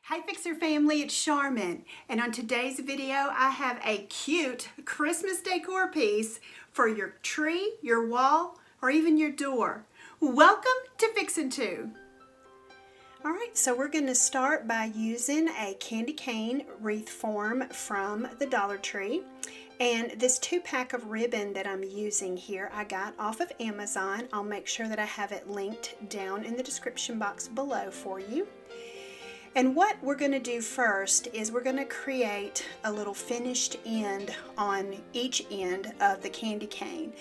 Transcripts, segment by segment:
Hi Fixer family, it's Charmin, and on today's video I have a cute Christmas decor piece for your tree, your wall, or even your door. Welcome to Fixin' 2. Alright, so we're going to start by using a candy cane wreath form from the Dollar Tree. And this 2-pack of ribbon that I'm using here I got off of Amazon. I'll make sure that I have it linked down in the description box below for you. And what we're going to do first is we're going to create a little finished end on each end of the candy cane.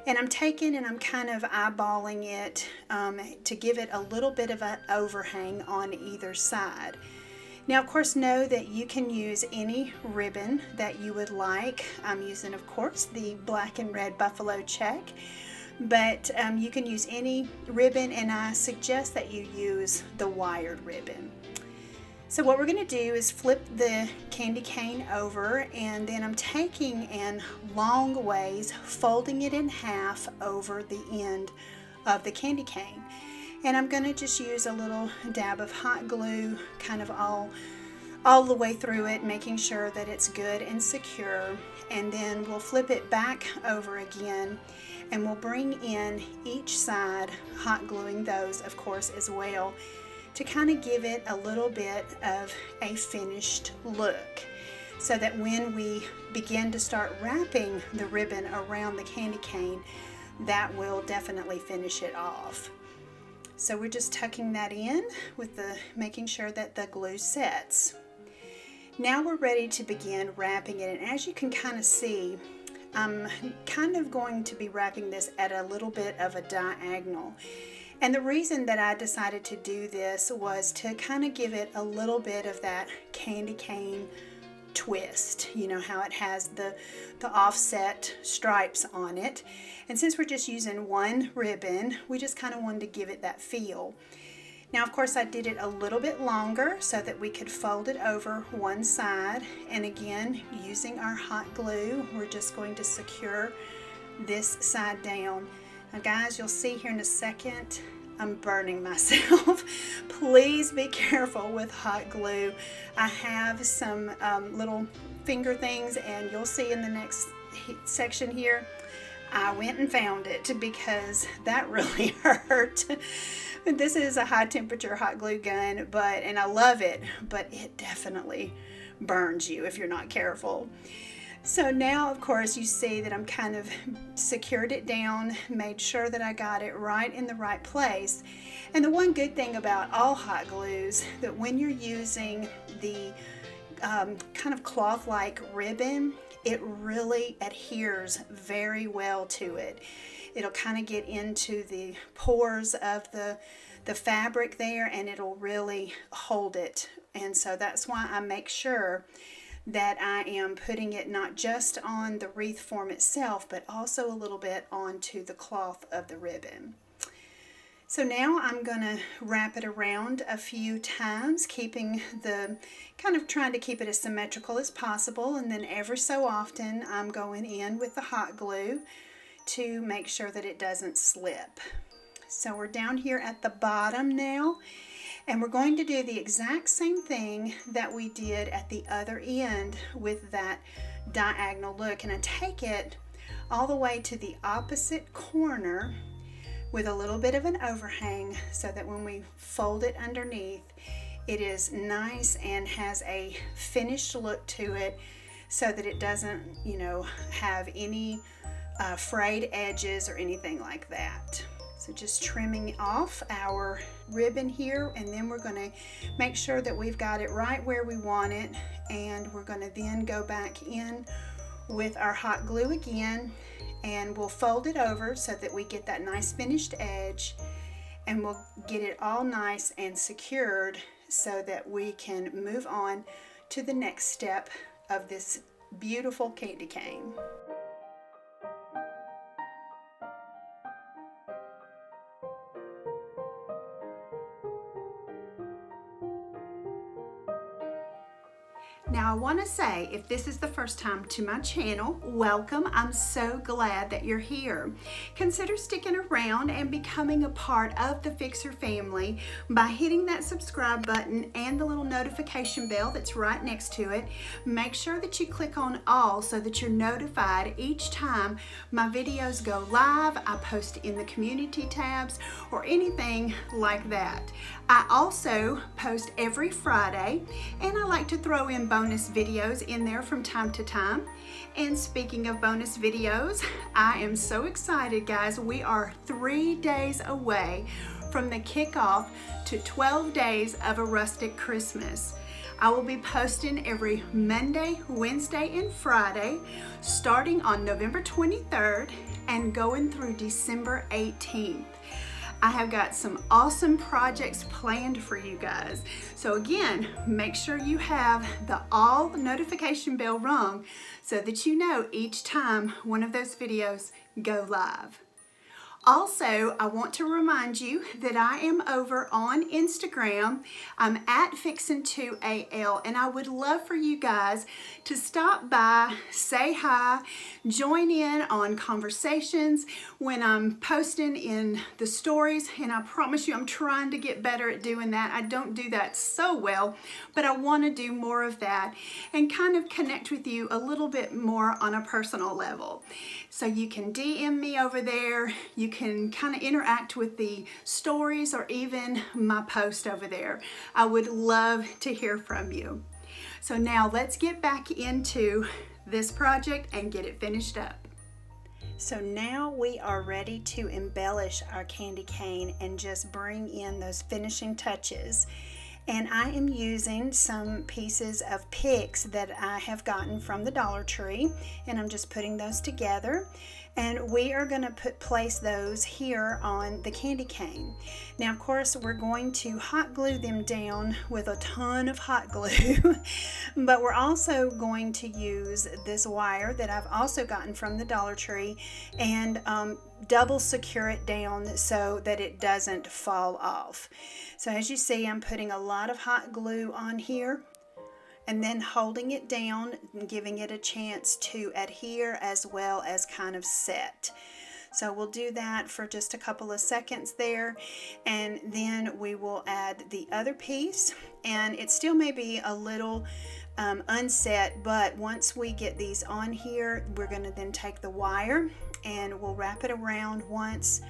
And I'm taking and I'm kind of eyeballing it to give it a little bit of an overhang on either side. Now, of course, know that you can use any ribbon that you would like. I'm using, of course, the black and red buffalo check. But you can use any ribbon, and I suggest that you use the wired ribbon. So what we're going to do is flip the candy cane over, and then I'm taking and long ways folding it in half over the end of the candy cane. And I'm going to just use a little dab of hot glue kind of all the way through it, making sure that it's good and secure. And then we'll flip it back over again, and we'll bring in each side, hot gluing those of course as well, to kind of give it a little bit of a finished look, so that when we begin to start wrapping the ribbon around the candy cane, that will definitely finish it off. So we're just tucking that in with making sure that the glue sets. Now we're ready to begin wrapping it, and as you can kind of see, I'm kind of going to be wrapping this at a little bit of a diagonal. And the reason that I decided to do this was to kind of give it a little bit of that candy cane twist. You know how it has the offset stripes on it. And since we're just using one ribbon, we just kind of wanted to give it that feel. Now, of course, I did it a little bit longer so that we could fold it over one side. And again, using our hot glue, we're just going to secure this side down. Now guys, you'll see here in a second, I'm burning myself. Please be careful with hot glue. I have some little finger things, and you'll see in the next section here, I went and found it because that really hurt. This is a high temperature hot glue gun, and I love it, but it definitely burns you if you're not careful. So now, of course, you see that I'm kind of secured it down, made sure that I got it right in the right place. And the one good thing about all hot glues, that when you're using the kind of cloth-like ribbon, it really adheres very well to it. It'll kind of get into the pores of the fabric there, and it'll really hold it. And so that's why I make sure that I am putting it not just on the wreath form itself, but also a little bit onto the cloth of the ribbon. So now I'm going to wrap it around a few times, keeping kind of trying to keep it as symmetrical as possible, and then every so often I'm going in with the hot glue to make sure that it doesn't slip. So we're down here at the bottom now. And we're going to do the exact same thing that we did at the other end with that diagonal look. And I take it all the way to the opposite corner with a little bit of an overhang, so that when we fold it underneath, it is nice and has a finished look to it, so that it doesn't, have any frayed edges or anything like that. So just trimming off our ribbon here, and then we're going to make sure that we've got it right where we want it, and we're going to then go back in with our hot glue again, and we'll fold it over so that we get that nice finished edge, and we'll get it all nice and secured so that we can move on to the next step of this beautiful candy cane. Now I want to say, if this is the first time to my channel, welcome. I'm so glad that you're here. Consider sticking around and becoming a part of the Fixer family by hitting that subscribe button and the little notification bell that's right next to it. Make sure that you click on all so that you're notified each time my videos go live, I post in the community tabs, or anything like that. I also post every Friday, and I like to throw in bonus videos in there from time to time. And speaking of bonus videos, I am so excited, guys. We are 3 days away from the kickoff to 12 days of a Rustic Christmas. I will be posting every Monday, Wednesday, and Friday, starting on November 23rd and going through December 18th. I have got some awesome projects planned for you guys. So again, make sure you have the all notification bell rung so that you know each time one of those videos go live. Also, I want to remind you that I am over on Instagram. I'm at Fixin2AL, and I would love for you guys to stop by, say hi, join in on conversations when I'm posting in the stories, and I promise you I'm trying to get better at doing that. I don't do that so well, but I want to do more of that and kind of connect with you a little bit more on a personal level. So you can DM me over there. You can kind of interact with the stories or even my post over there. I would love to hear from you. So now let's get back into this project and get it finished up. So now we are ready to embellish our candy cane and just bring in those finishing touches. And I am using some pieces of picks that I have gotten from the Dollar Tree, and I'm just putting those together. And we are going to place those here on the candy cane. Now, of course, we're going to hot glue them down with a ton of hot glue, but we're also going to use this wire that I've also gotten from the Dollar Tree and double secure it down so that it doesn't fall off. So as you see, I'm putting a lot of hot glue on here and then holding it down and giving it a chance to adhere as well as kind of set. So we'll do that for just a couple of seconds there, and then we will add the other piece, and it still may be a little unset, but once we get these on here, we're going to then take the wire and we'll wrap it around once,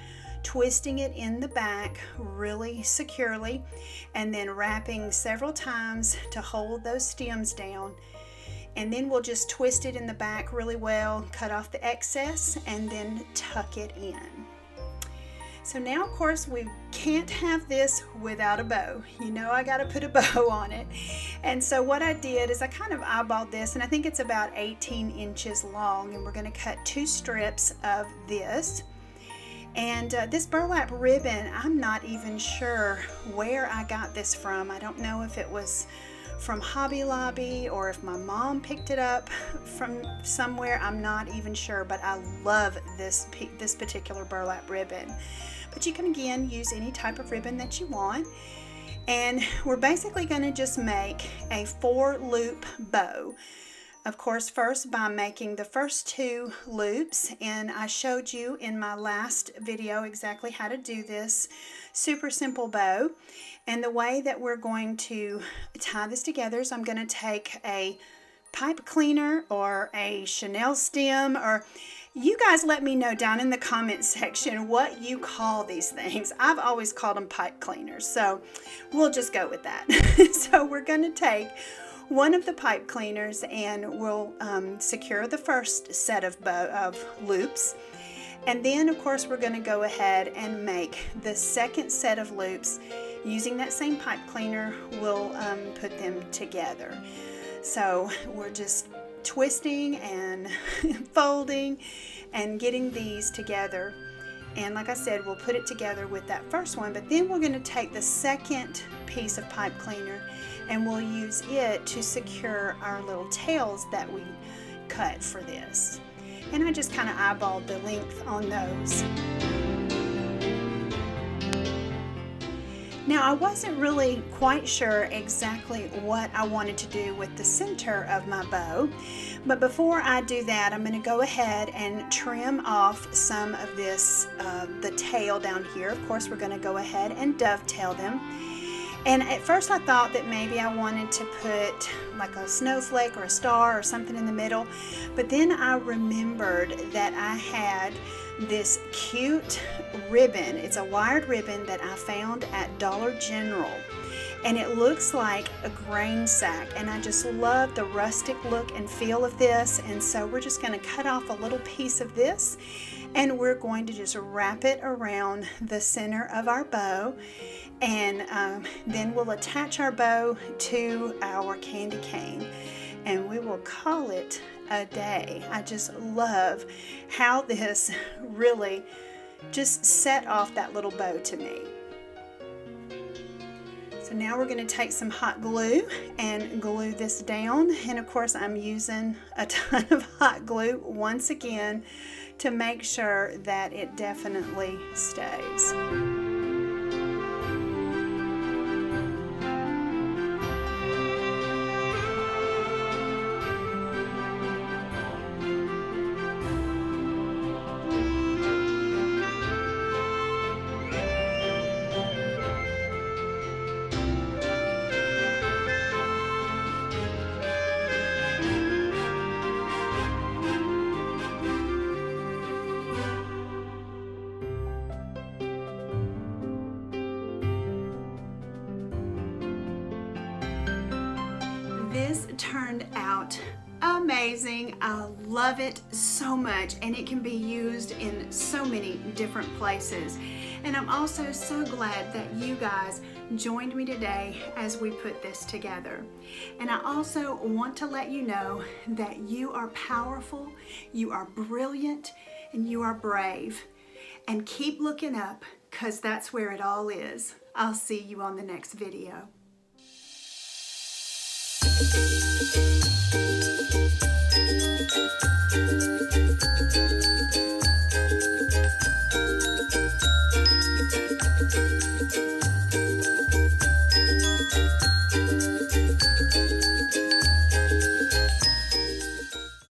twisting it in the back really securely, and then wrapping several times to hold those stems down. And then we'll just twist it in the back really well, cut off the excess, and then tuck it in. So now, of course, we can't have this without a bow. You know I got to put a bow on it. And so what I did is I kind of eyeballed this, and I think it's about 18 inches long, and we're going to cut 2 strips of this. And this burlap ribbon, I'm not even sure where I got this from. I don't know if it was from Hobby Lobby or if my mom picked it up from somewhere. I'm not even sure, but I love this particular burlap ribbon. But you can again use any type of ribbon that you want. And we're basically going to just make a 4-loop bow. Of course, first by making the first 2 loops, and I showed you in my last video exactly how to do this super simple bow. And the way that we're going to tie this together is I'm going to take a pipe cleaner or a Chanel stem, or you guys let me know down in the comment section what you call these things. I've always called them pipe cleaners, so we'll just go with that. So we're going to take one of the pipe cleaners and we'll secure the first set of loops. And then, of course, we're going to go ahead and make the second set of loops. Using that same pipe cleaner, we'll put them together. So we're just twisting and folding and getting these together. And like I said, we'll put it together with that first one, but then we're going to take the second piece of pipe cleaner and we'll use it to secure our little tails that we cut for this. And I just kind of eyeballed the length on those. Now, I wasn't really quite sure exactly what I wanted to do with the center of my bow, but before I do that, I'm going to go ahead and trim off some of this, the tail down here. Of course, we're going to go ahead and dovetail them. And at first I thought that maybe I wanted to put like a snowflake or a star or something in the middle, but then I remembered that I had this cute ribbon. It's a wired ribbon that I found at Dollar General, and it looks like a grain sack, and I just love the rustic look and feel of this. And so we're just going to cut off a little piece of this, and we're going to just wrap it around the center of our bow, and then we'll attach our bow to our candy cane, and we will call it a day. I just love how this really just set off that little bow to me. So now we're going to take some hot glue and glue this down, and of course I'm using a ton of hot glue once again to make sure that it definitely stays. This turned out amazing. I love it so much, and it can be used in so many different places. And I'm also so glad that you guys joined me today as we put this together. And I also want to let you know that you are powerful, you are brilliant, and you are brave. And keep looking up, because that's where it all is. I'll see you on the next video.